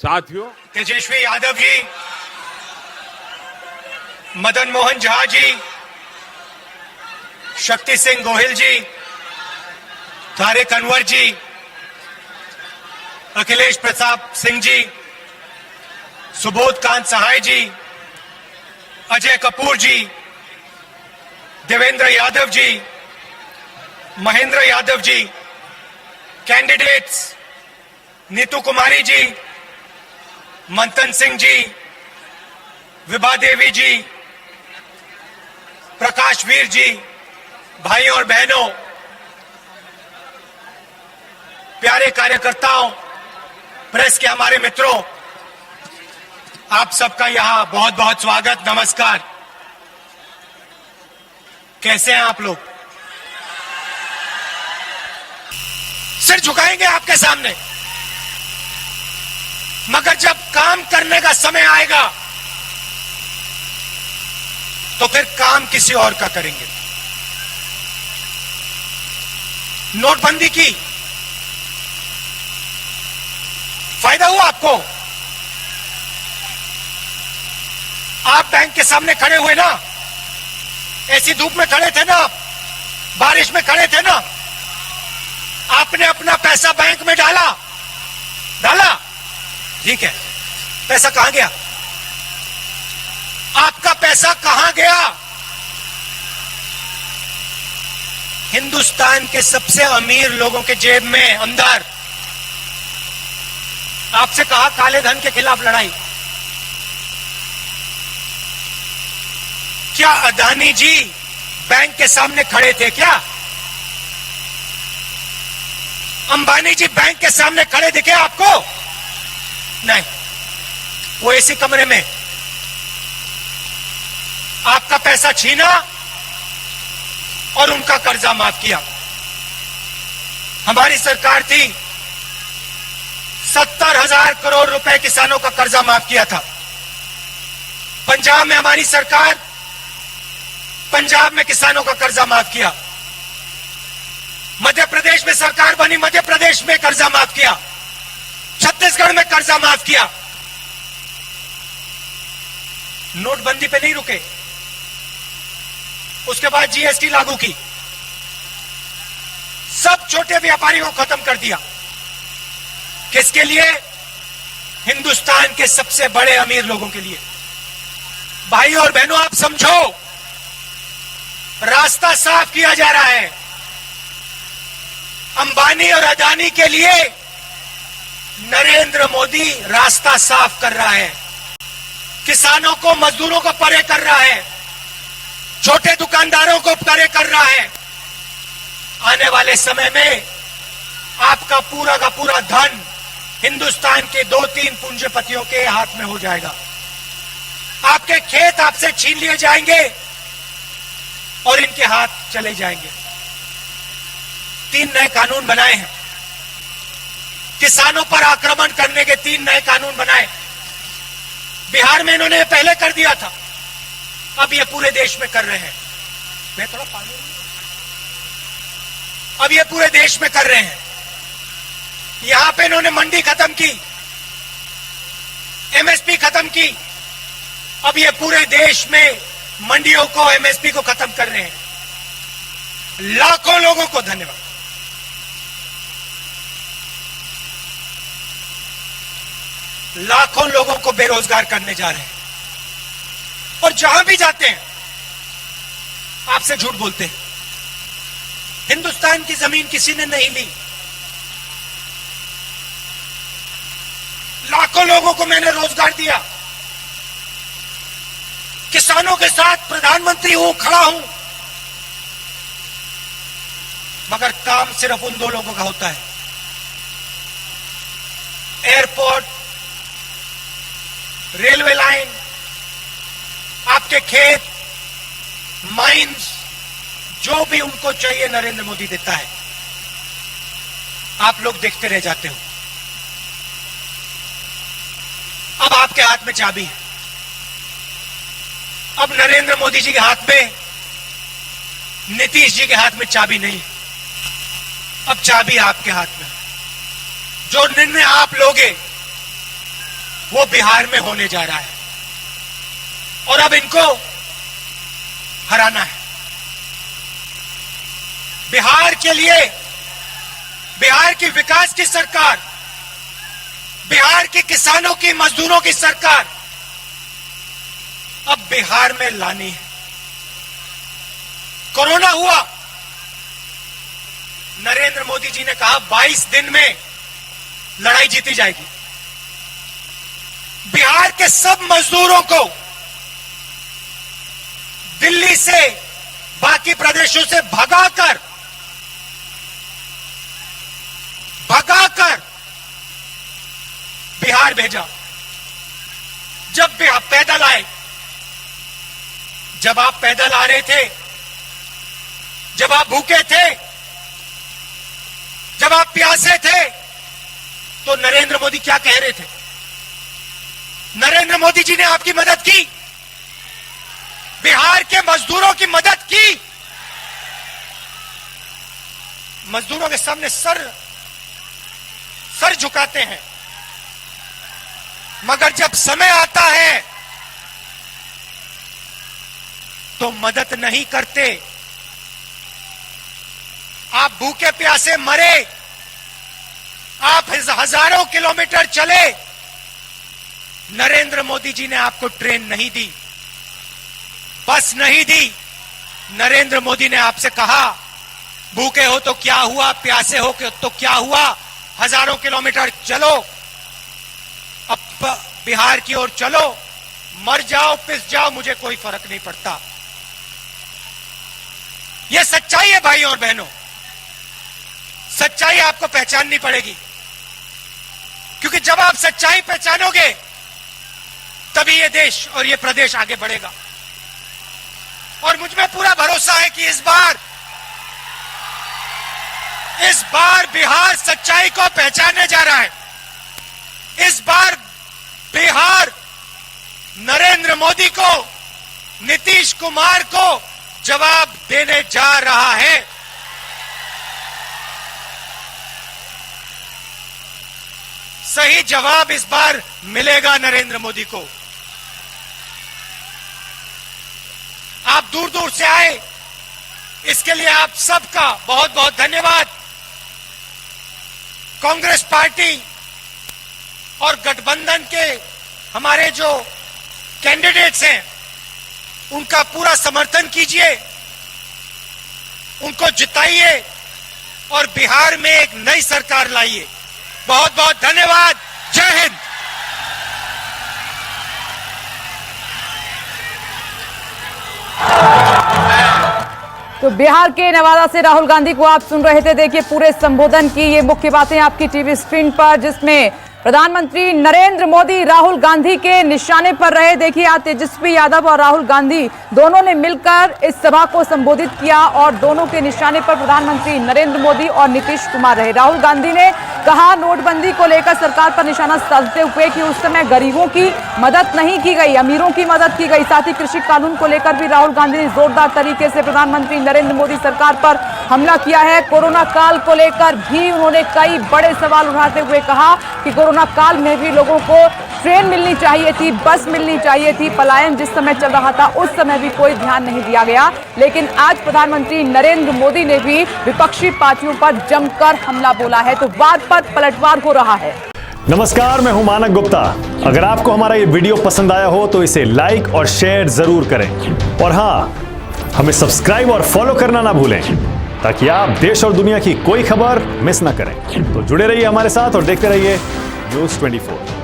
साथियों, तेजस्वी यादव जी, मदन मोहन झा जी, शक्ति सिंह गोहिल जी, तारिक अनवर जी, अखिलेश प्रताप सिंह जी, सुबोध कांत सहाय जी, अजय कपूर जी, देवेंद्र यादव जी, महेंद्र यादव जी, कैंडिडेट्स नीतू कुमारी जी, मंथन सिंह जी, विभा देवी जी, प्रकाश वीर जी, भाइयों और बहनों, प्यारे कार्यकर्ताओं, प्रेस के हमारे मित्रों, आप सबका यहां बहुत बहुत स्वागत, नमस्कार। कैसे हैं आप लोग? सिर झुकाएंगे आपके सामने, मगर जब काम करने का समय आएगा तो फिर काम किसी और का करेंगे। नोटबंदी की फायदा हुआ आपको? आप बैंक के सामने खड़े हुए ना, ऐसी धूप में खड़े थे ना, बारिश में खड़े थे ना, आपने अपना पैसा बैंक में डाला, ठीक है, पैसा कहां गया? आपका पैसा कहां गया? हिंदुस्तान के सबसे अमीर लोगों के जेब में, अंदर। आपसे कहा काले धन के खिलाफ लड़ाई। क्या अदानी जी बैंक के सामने खड़े थे क्या? अंबानी जी बैंक के सामने खड़े दिखे आपको? नहीं, वो इसी कमरे में आपका पैसा छीना और उनका कर्जा माफ किया। हमारी सरकार थी, 70,000 करोड़ रुपए किसानों का कर्जा माफ किया था। पंजाब में हमारी सरकार, पंजाब में किसानों का कर्जा माफ किया। मध्य प्रदेश में सरकार बनी, मध्य प्रदेश में कर्जा माफ किया। छत्तीसगढ़ में कर्जा माफ किया। नोटबंदी पे नहीं रुके, उसके बाद जीएसटी लागू की, सब छोटे व्यापारियों को खत्म कर दिया। किसके लिए? हिंदुस्तान के सबसे बड़े अमीर लोगों के लिए। भाइयों और बहनों, आप समझो, रास्ता साफ किया जा रहा है। अंबानी और अदानी के लिए नरेंद्र मोदी रास्ता साफ कर रहा है। किसानों को, मजदूरों को परे कर रहा है, छोटे दुकानदारों को परे कर रहा है। आने वाले समय में आपका पूरा का पूरा धन हिंदुस्तान के 2-3 पूंजीपतियों के हाथ में हो जाएगा। आपके खेत आपसे छीन लिए जाएंगे और इनके हाथ चले जाएंगे। 3 नए कानून बनाए हैं, किसानों पर आक्रमण करने के 3 नए कानून बनाए। बिहार में इन्होंने पहले कर दिया था, अब ये पूरे देश में कर रहे हैं। मैं थोड़ा पानी, अब ये पूरे देश में कर रहे हैं। यहां पे इन्होंने मंडी खत्म की, एमएसपी खत्म की, अब ये पूरे देश में मंडियों को, एमएसपी को खत्म कर रहे हैं। लाखों लोगों को धन्यवाद। लाखों लोगों को बेरोजगार करने जा रहे हैं और जहां भी जाते हैं आपसे झूठ बोलते हैं। हिंदुस्तान की जमीन किसी ने नहीं ली। लाखों लोगों को मैंने रोजगार दिया। किसानों के साथ प्रधानमंत्री हूं, खड़ा हूं, मगर काम सिर्फ उन 2 लोगों का होता है। एयरपोर्ट, रेलवे लाइन, आपके खेत, माइंस, जो भी उनको चाहिए नरेंद्र मोदी देता है। आप लोग देखते रह जाते हो। अब आपके हाथ में चाबी है। अब नरेंद्र मोदी जी के हाथ में, नीतीश जी के हाथ में चाबी नहीं है। अब चाबी आपके हाथ में। जो निर्णय आप लोगे वो बिहार में होने जा रहा है और अब इनको हराना है। बिहार के लिए, बिहार की विकास की सरकार, बिहार के किसानों की, मजदूरों की सरकार अब बिहार में लानी है। कोरोना हुआ, नरेंद्र मोदी जी ने कहा 22 दिन में लड़ाई जीती जाएगी। बिहार के सब मजदूरों को दिल्ली से, बाकी प्रदेशों से भगाकर बिहार भेजा। जब भी आप पैदल आए, जब आप पैदल आ रहे थे, जब आप भूखे थे, जब आप प्यासे थे, तो नरेंद्र मोदी क्या कह रहे थे? नरेंद्र मोदी जी ने आपकी मदद की, बिहार के मजदूरों की मदद की। मजदूरों के सामने सर झुकाते हैं, मगर जब समय आता है तो मदद नहीं करते। आप भूखे प्यासे मरे, आप हजारों किलोमीटर चले, नरेंद्र मोदी जी ने आपको ट्रेन नहीं दी, बस नहीं दी। नरेंद्र मोदी ने आपसे कहा भूखे हो तो क्या हुआ, प्यासे हो तो क्या हुआ, हजारों किलोमीटर चलो, अब बिहार की ओर चलो, मर जाओ, पिस जाओ, मुझे कोई फर्क नहीं पड़ता। यह सच्चाई है भाई और बहनों, सच्चाई आपको पहचाननी पड़ेगी, क्योंकि जब आप सच्चाई पहचानोगे तभी ये देश और ये प्रदेश आगे बढ़ेगा। और मुझ में पूरा भरोसा है कि इस बार बिहार सच्चाई को पहचानने जा रहा है। इस बार बिहार नरेंद्र मोदी को, नीतीश कुमार को जवाब देने जा रहा है। सही जवाब इस बार मिलेगा नरेंद्र मोदी को। आप दूर दूर से आए, इसके लिए आप सबका बहुत बहुत धन्यवाद। कांग्रेस पार्टी और गठबंधन के हमारे जो कैंडिडेट्स हैं, उनका पूरा समर्थन कीजिए, उनको जिताइए और बिहार में एक नई सरकार लाइए। बहुत बहुत धन्यवाद। जय हिंद। तो बिहार के नवादा से राहुल गांधी को आप सुन रहे थे। देखिए पूरे संबोधन की ये मुख्य बातें आपकी टीवी स्क्रीन पर, जिसमें प्रधानमंत्री नरेंद्र मोदी राहुल गांधी के निशाने पर रहे। देखिए आज तेजस्वी यादव और राहुल गांधी दोनों ने मिलकर इस सभा को संबोधित किया और दोनों के निशाने पर प्रधानमंत्री नरेंद्र मोदी और नीतीश कुमार रहे। राहुल गांधी ने कहा नोटबंदी को लेकर सरकार पर निशाना साधते हुए कि उस समय गरीबों की मदद नहीं की गई, अमीरों की मदद की गई। साथ ही कृषि कानून को लेकर भी राहुल गांधी ने जोरदार तरीके से प्रधानमंत्री नरेंद्र मोदी सरकार पर हमला किया है। कोरोना काल को लेकर भी उन्होंने कई बड़े सवाल उठाते हुए कहा कि कोरोना काल में भी लोगों को ट्रेन मिलनी चाहिए थी, बस मिलनी चाहिए थी। पलायन जिस समय चल रहा था उस समय भी कोई ध्यान नहीं दिया गया, लेकिन आज प्रधानमंत्री नरेंद्र मोदी ने भी विपक्षी पार्टियों पर जमकर हमला बोला है। तो बात पर पलटवार हो रहा है। नमस्कार, मैं हूं मानक गुप्ता। अगर आपको हमारा ये वीडियो पसंद आया हो तो इसे लाइक और शेयर जरूर करें, और हाँ, हमें सब्सक्राइब और फॉलो करना ना भूलें ताकि आप देश और दुनिया की कोई खबर मिस ना करें। तो जुड़े रहिए हमारे साथ और देखते रहिए न्यूज़ 24।